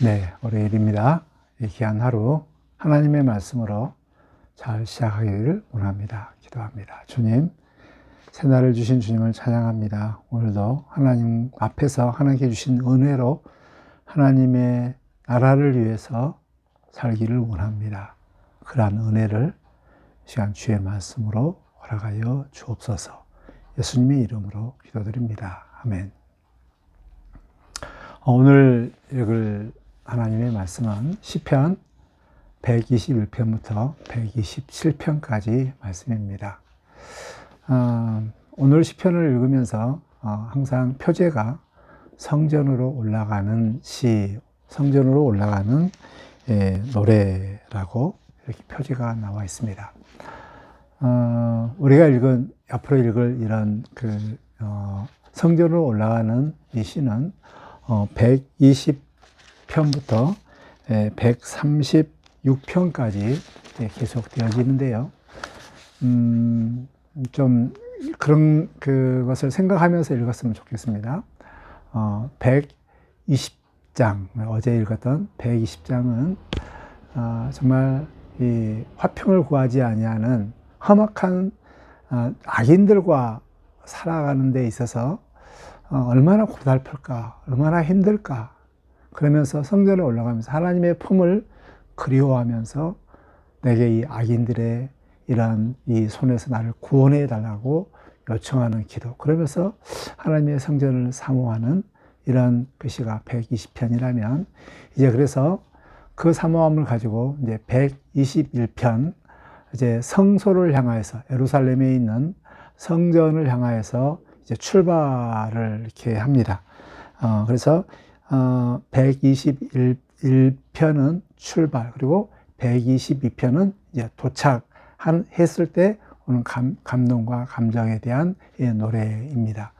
네, 월요일입니다. 이 귀한 하루 하나님의 말씀으로 잘 시작하기를 원합니다. 기도합니다. 주님, 새날을 주신 주님을 찬양합니다. 오늘도 하나님 앞에서 하나님께 주신 은혜로 하나님의 나라를 위해서 살기를 원합니다. 그러한 은혜를 시간 주의 말씀으로 허락하여 주옵소서. 예수님의 이름으로 기도드립니다. 아멘. 오늘 읽을 하나님의 말씀은 시편 121편부터 127편까지 말씀입니다. 오늘 시편을 읽으면서 항상 표제가 성전으로 올라가는 시, 성전으로 올라가는 노래라고 이렇게 표제가 나와 있습니다. 우리가 앞으로 읽을 이런 성전으로 올라가는 이 시는 120편부터 136편까지 계속 되어지는데요. 좀 그런 그것을 생각하면서 읽었으면 좋겠습니다. 120장, 어제 읽었던 120장은 정말 이 화평을 구하지 아니하는 험악한 악인들과 살아가는 데 있어서 얼마나 고달플까, 얼마나 힘들까. 그러면서 성전에 올라가면서 하나님의 품을 그리워하면서 내게 이 악인들의 이러한 이 손에서 나를 구원해 달라고 요청하는 기도. 그러면서 하나님의 성전을 사모하는 이런 시가 120편이라면 이제 그래서 그 사모함을 가지고 이제 121편 이제 성소를 향하여서 예루살렘에 있는 성전을 향하여서 이제 출발을 이렇게 합니다. 그래서 121편은 출발, 그리고 122편은 이제 도착했을 때 오는 감동과 감정에 대한 노래입니다.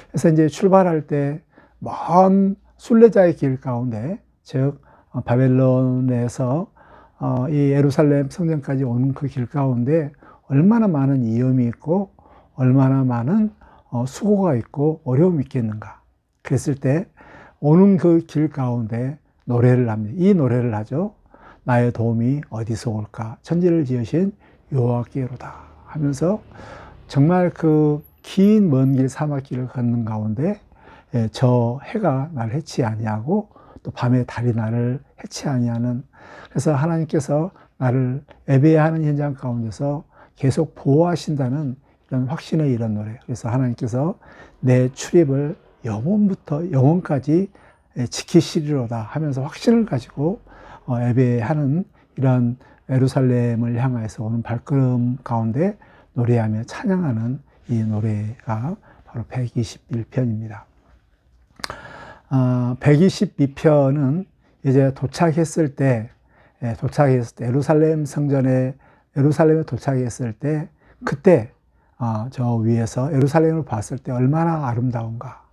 그래서 이제 출발할 때 먼 순례자의 길 가운데, 즉 바벨론에서 이 예루살렘 성전까지 오는 그 길 가운데 얼마나 많은 위험이 있고 얼마나 많은 수고가 있고 어려움이 있겠는가. 그랬을 때 오는 그 길 가운데 노래를 합니다. 이 노래를 하죠. 나의 도움이 어디서 올까? 천지를 지으신 여호와께로다 하면서 정말 그 긴 먼 길 사막길을 걷는 가운데 저 해가 나를 해치 아니하고 또 밤에 달이 나를 해치 아니하는, 그래서 하나님께서 나를 예배하는 현장 가운데서 계속 보호하신다는 이런 확신의 이런 노래. 그래서 하나님께서 내 출입을 영원부터 영원까지 지키시리로다 하면서 확신을 가지고 예배하는 이런 예루살렘을 향해서 오는 발걸음 가운데 노래하며 찬양하는 이 노래가 바로 121편입니다. 122편은 이제 도착했을 때 예루살렘 성전에 도착했을 때 그때 저 위에서 예루살렘을 봤을 때 얼마나 아름다운가.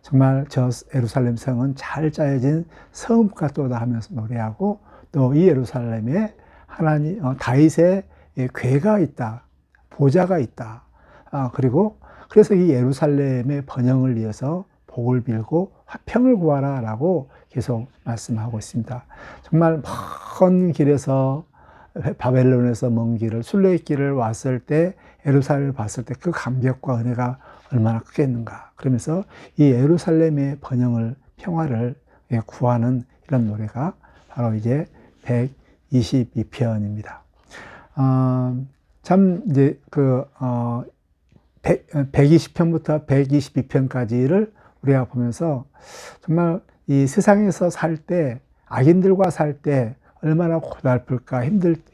정말 저 예루살렘 성은 잘 짜여진 성읍 같도다 하면서 노래하고, 또 이 예루살렘에 다윗의 궤가 있다, 보좌가 있다. 그리고 그래서 이 예루살렘의 번영을 위해서 복을 빌고 화평을 구하라 라고 계속 말씀하고 있습니다. 정말 먼 길에서, 바벨론에서 먼 길을, 순례길을 왔을 때 예루살렘을 봤을 때 그 감격과 은혜가 얼마나 크겠는가. 그러면서 이 예루살렘의 번영을, 평화를 구하는 이런 노래가 바로 이제 122편입니다. 참 이제 120편부터 122편까지를 우리가 보면서 정말 이 세상에서 살 때, 악인들과 살 때 얼마나 고달플까,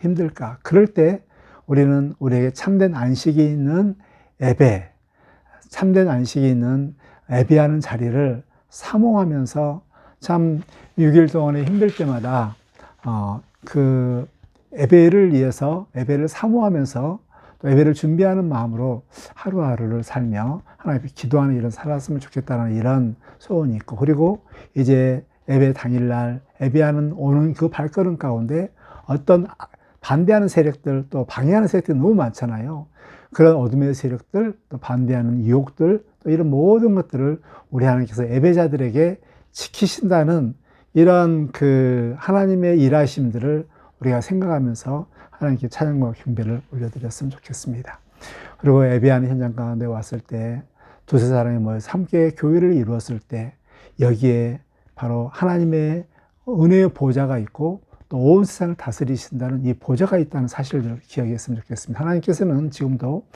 힘들까. 그럴 때 우리는 우리에게 참된 안식이 있는 참된 안식이 있는 예배하는 자리를 사모하면서 참 6일 동안에 힘들 때마다 그 예배를 위해서 예배를 사모하면서 또 예배를 준비하는 마음으로 하루하루를 살며 하나님께 기도하는 일은 살았으면 좋겠다는 이런 소원이 있고, 그리고 이제 예배 당일날 예배하는 오는 그 발걸음 가운데 어떤 반대하는 세력들, 또 방해하는 세력들이 너무 많잖아요. 그런 어둠의 세력들, 또 반대하는 유혹들, 또 이런 모든 것들을 우리 하나님께서 예배자들에게 지키신다는 이런 그 하나님의 일하심들을 우리가 생각하면서 하나님께 찬양과 경배를 올려드렸으면 좋겠습니다. 그리고 예배하는 현장 가운데 왔을 때 두세 사람이 모여서 함께 교회를 이루었을 때 여기에 바로 하나님의 은혜의 보좌가 있고 또 온 세상을 다스리신다는 이 보좌가 있다는 사실을 기억했으면 좋겠습니다. 하나님께서는 지금도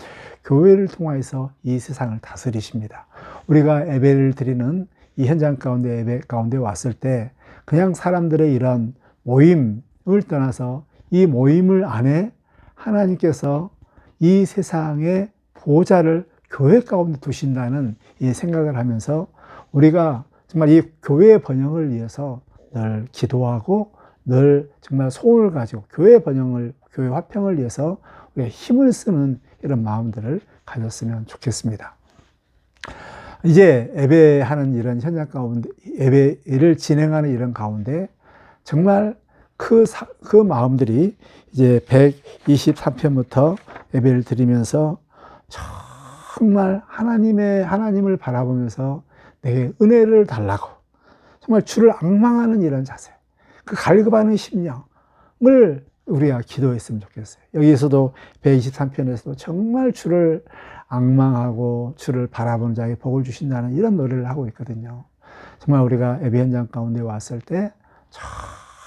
교회를 통해서 이 세상을 다스리십니다. 우리가 예배를 드리는 이 현장 가운데 예배 가운데 왔을 때 그냥 사람들의 이런 모임을 떠나서 이 모임을 안에 하나님께서 이 세상의 보좌를 교회 가운데 두신다는 이 생각을 하면서 우리가 정말 이 교회의 번영을 위해서 늘 기도하고 늘 정말 소원을 가지고 교회 번영을, 교회 화평을 위해서 우리가 힘을 쓰는 이런 마음들을 가졌으면 좋겠습니다. 이제 예배하는 이런 현장 가운데, 예배를 진행하는 이런 가운데 정말 그 마음들이 이제 123편부터 예배를 드리면서 정말 하나님을 바라보면서 내게 은혜를 달라고 정말 주를 앙망하는 이런 자세, 그 갈급하는 심령을 우리가 기도했으면 좋겠어요. 여기에서도 123편에서도 정말 주를 앙망하고 주를 바라보는 자에게 복을 주신다는 이런 노래를 하고 있거든요. 정말 우리가 예배 현장 가운데 왔을 때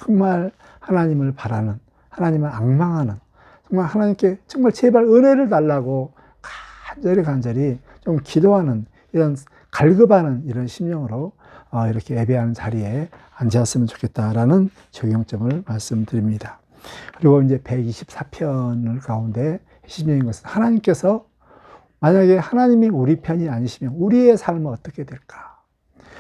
정말 하나님을 바라는, 하나님을 앙망하는, 정말 하나님께 정말 제발 은혜를 달라고 간절히 좀 기도하는 이런 갈급하는 이런 심령으로 이렇게 예배하는 자리에 앉았으면 좋겠다라는 적용점을 말씀드립니다. 그리고 이제 124편 가운데 핵심적인 것은 하나님께서 만약에 하나님이 우리 편이 아니시면 우리의 삶은 어떻게 될까?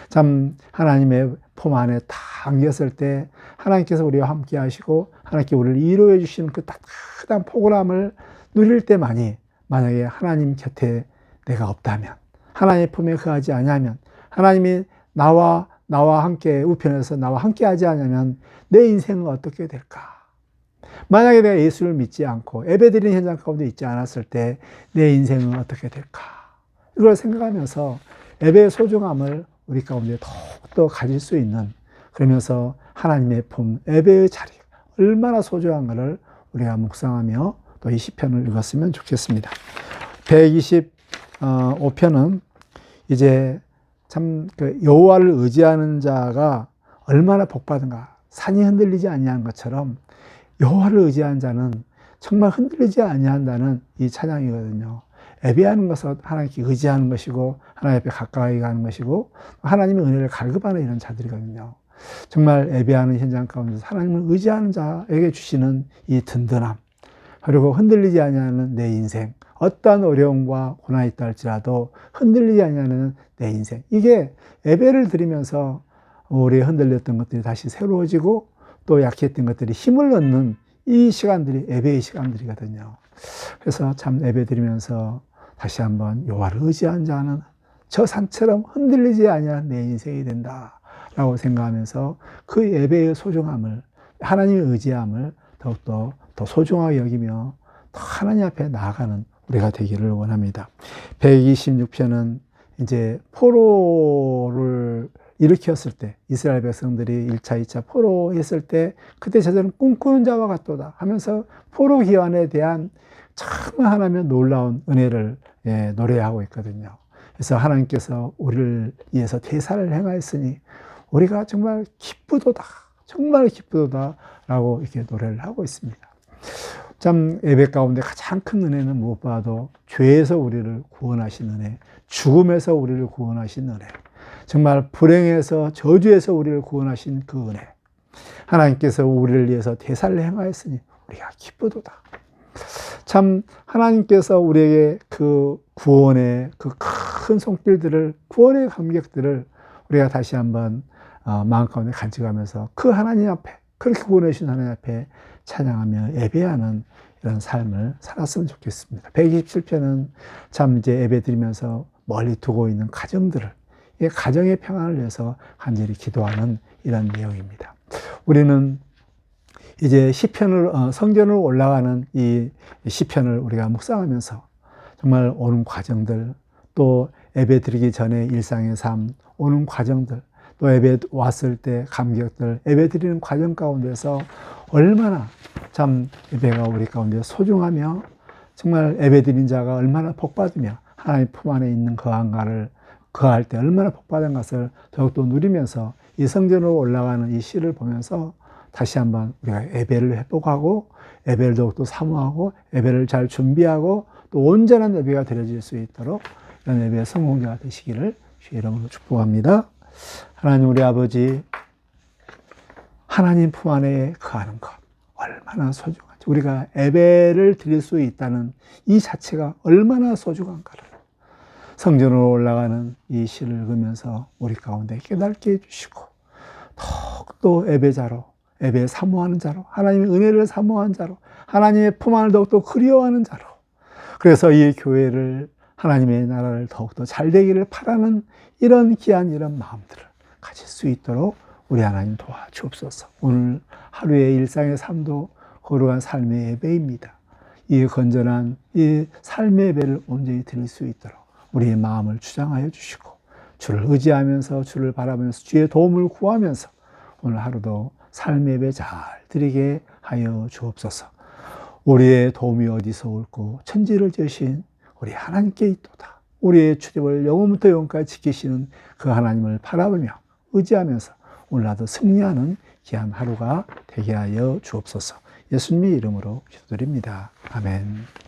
참 하나님의 품 안에 다 안겼을 때 하나님께서 우리와 함께 하시고 하나님께 우리를 위로해 주시는 그 따뜻한 포근함을 누릴 때만이 만약에 하나님 곁에 내가 없다면 하나님의 품에 거하지 아니하면 하나님이 나와 함께 우편에서 나와 함께 하지 않으면 내 인생은 어떻게 될까? 만약에 내가 예수를 믿지 않고 예배드리는 현장 가운데 있지 않았을 때 내 인생은 어떻게 될까? 이걸 생각하면서 예배의 소중함을 우리 가운데 더욱더 가질 수 있는, 그러면서 하나님의 품, 예배의 자리가 얼마나 소중한가를 우리가 묵상하며 또 이 시편을 읽었으면 좋겠습니다. 125편은 이제 참 여호와를 의지하는 자가 얼마나 복받은가, 산이 흔들리지 아니한 것처럼 여호와를 의지하는 자는 정말 흔들리지 아니한다는 이 찬양이거든요. 예배하는 것은 하나님께 의지하는 것이고 하나님 앞에 가까이 가는 것이고 하나님의 은혜를 갈급하는 이런 자들이거든요. 정말 예배하는 현장 가운데서 하나님을 의지하는 자에게 주시는 이 든든함, 그리고 흔들리지 아니하는 내 인생, 어떠한 어려움과 고난이 있다 할지라도 흔들리지 아니하는 내 인생, 이게 예배를 드리면서 우리 흔들렸던 것들이 다시 새로워지고 또 약했던 것들이 힘을 얻는 이 시간들이 예배의 시간들이거든요. 그래서 참 예배 드리면서 다시 한번 여호와를 의지한 자는 저 산처럼 흔들리지 아니하는 내 인생이 된다라고 생각하면서 그 예배의 소중함을, 하나님의 의지함을 더욱더 더 소중하게 여기며 더 하나님 앞에 나아가는 우리가 되기를 원합니다. 126편은 이제 포로를 일으켰을 때, 이스라엘 백성들이 1차, 2차 포로했을 때 그때 저들은 꿈꾸는 자와 같도다 하면서 포로 기환에 대한 정말 하나님의 놀라운 은혜를 노래하고 있거든요. 그래서 하나님께서 우리를 위해서 대사를 행하였으니 우리가 정말 기쁘도다, 정말 기쁘도다 라고 이렇게 노래를 하고 있습니다. 참 예배 가운데 가장 큰 은혜는 무엇보다도 죄에서 우리를 구원하신 은혜, 죽음에서 우리를 구원하신 은혜, 정말 불행에서 저주에서 우리를 구원하신 그 은혜, 하나님께서 우리를 위해서 대사를 행하였으니 우리가 기쁘도다. 참 하나님께서 우리에게 그 구원의 그 큰 손길들을, 구원의 감격들을 우리가 다시 한번 마음 가운데 간직하면서 그 하나님 앞에, 그렇게 구원해 주신 하나님 앞에 찬양하며 예배하는 이런 삶을 살았으면 좋겠습니다. 127편은 참 이제 예배 드리면서 멀리 두고 있는 가정들을, 이 가정의 평안을 위해서 간절히 기도하는 이런 내용입니다. 우리는 이제 시편을, 성전으로 올라가는 이 시편을 우리가 묵상하면서 정말 오는 과정들, 또 예배 드리기 전에 일상의 삶, 오는 과정들, 또 예배 왔을 때 감격들, 예배 드리는 과정 가운데서 얼마나 참 예배가 우리 가운데 소중하며 정말 예배 드린 자가 얼마나 복받으며 하나님 품 안에 있는 그 안가를 거할 때 얼마나 복받은 것을 더욱더 누리면서 이 성전으로 올라가는 이 시를 보면서 다시 한번 우리가 예배를 회복하고 예배를 더욱더 사모하고 예배를 잘 준비하고 또 온전한 예배가 드려질 수 있도록 이런 예배의 성공자가 되시기를 주의 이름으로 축복합니다. 하나님 우리 아버지, 하나님 품 안에 거하는 것 얼마나 소중한지, 우리가 예배를 드릴 수 있다는 이 자체가 얼마나 소중한가를 성전으로 올라가는 이 시를 읽으면서 우리 가운데 깨닫게 해주시고 더욱더 예배자로, 예배 사모하는 자로, 하나님의 은혜를 사모하는 자로, 하나님의 품 안을 더욱더 그리워하는 자로, 그래서 이 교회를, 하나님의 나라를 더욱더 잘 되기를 바라는 이런 귀한 이런 마음들을 가질 수 있도록 우리 하나님 도와주옵소서. 오늘 하루의 일상의 삶도 거룩한 삶의 예배입니다. 이 건전한 이 삶의 예배를 온전히 드릴 수 있도록 우리의 마음을 주장하여 주시고, 주를 의지하면서 주를 바라면서 주의 도움을 구하면서 오늘 하루도 삶의 예배 잘 드리게 하여 주옵소서. 우리의 도움이 어디서 올고 천지를 지으신 우리 하나님께 있도다. 우리의 출입을 영원부터 영원까지 지키시는 그 하나님을 바라보며 의지하면서 오늘 나도 승리하는 귀한 하루가 되게 하여 주옵소서. 예수님의 이름으로 기도드립니다. 아멘.